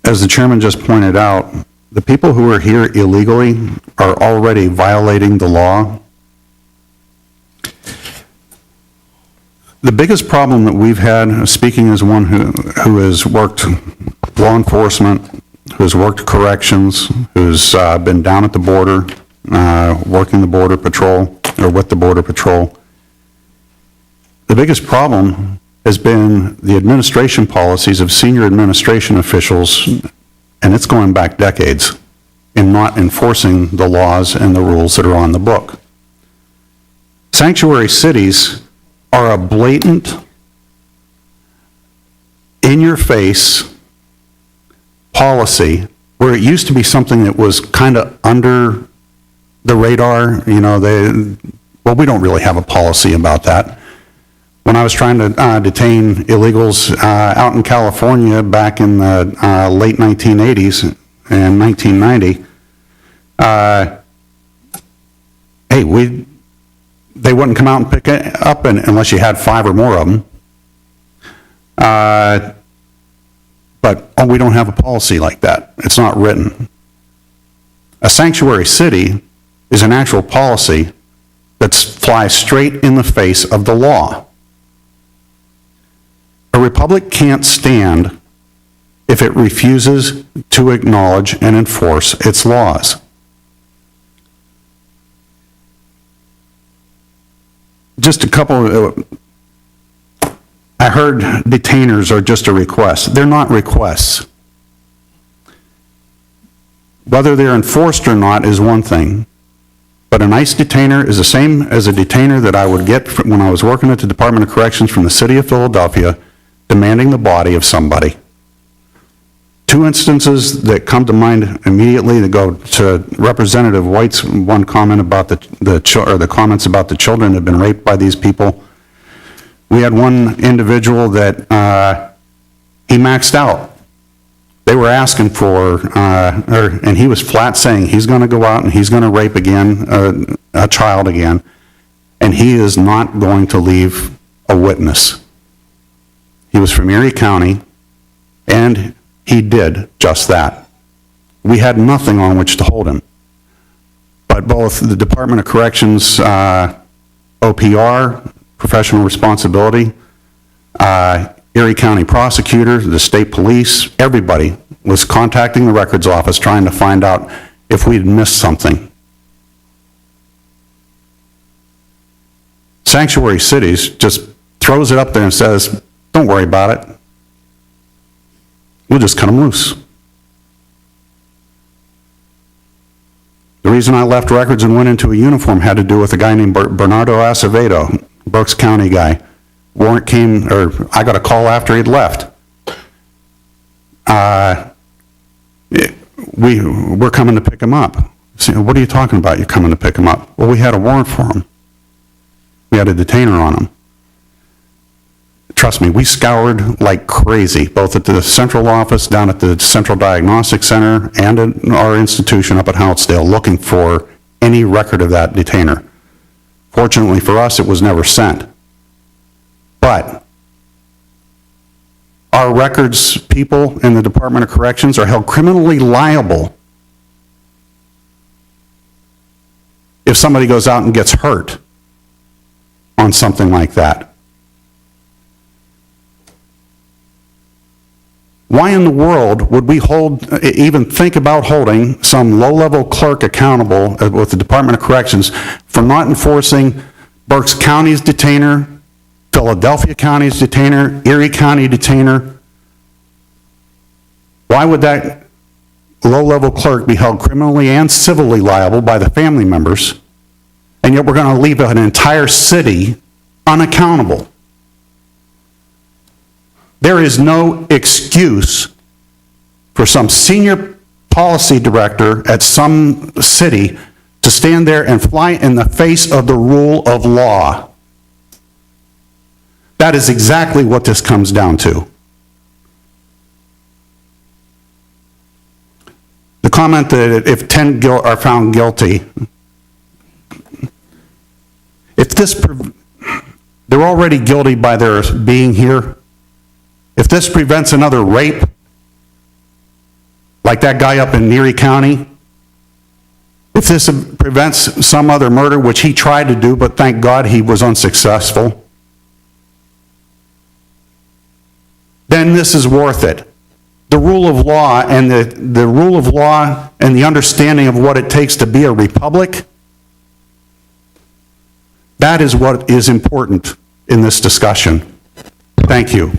as the chairman just pointed out, the people who are here illegally are already violating the law. The biggest problem that we've had, speaking as one who has worked law enforcement, who's worked corrections, who's been down at the border, working the border patrol, or with the border patrol, the biggest problem has been the administration policies of senior administration officials, and it's going back decades, in not enforcing the laws and the rules that are on the book. Sanctuary cities are a blatant, in-your-face policy where it used to be something that was kind of under the radar. You know, well, we don't really have a policy about that. When I was trying to detain illegals out in California back in the late 1980s and 1990, they wouldn't come out and pick it up unless you had 5 or more of them. But we don't have a policy like that. It's not written. A sanctuary city is an actual policy that flies straight in the face of the law. A republic can't stand if it refuses to acknowledge and enforce its laws. Just a couple, I heard detainers are just a request. They're not requests. Whether they're enforced or not is one thing, but an ICE detainer is the same as a detainer that I would get when I was working at the Department of Corrections from the city of Philadelphia, demanding the body of somebody. 2 instances that come to mind immediately that go to Representative White's one comment about the comments about the children that have been raped by these people. We had one individual that he maxed out. They were asking for, and he was flat saying he's going to go out and he's going to rape again, a child again, and he is not going to leave a witness. He was from Erie County, and he did just that. We had nothing on which to hold him. But both the Department of Corrections, OPR, professional responsibility, Erie County prosecutor, the state police, everybody was contacting the records office trying to find out if we'd missed something. Sanctuary cities just throws it up there and says, don't worry about it. We'll just cut them loose. The reason I left records and went into a uniform had to do with a guy named Bernardo Acevedo, Berks County guy. Warrant came, or I got a call after he'd left. We're coming to pick him up. So, what are you talking about? You're coming to pick him up? Well, we had a warrant for him. We had a detainer on him. Trust me, we scoured like crazy, both at the central office, down at the Central Diagnostic Center, and at our institution up at Houtzdale, looking for any record of that detainer. Fortunately for us, it was never sent. But our records people in the Department of Corrections are held criminally liable if somebody goes out and gets hurt on something like that. Why in the world would we even think about holding some low-level clerk accountable with the Department of Corrections for not enforcing Berks County's detainer, Philadelphia County's detainer, Erie County detainer? Why would that low-level clerk be held criminally and civilly liable by the family members, and yet we're going to leave an entire city unaccountable? There is no excuse for some senior policy director at some city to stand there and fly in the face of the rule of law. That is exactly what this comes down to. The comment that if 10 are found guilty, if they're already guilty by their being here, if this prevents another rape, like that guy up in Erie County, if this prevents some other murder, which he tried to do, but thank God he was unsuccessful, then this is worth it. The rule of law and the rule of law and the understanding of what it takes to be a republic, that is what is important in this discussion. Thank you.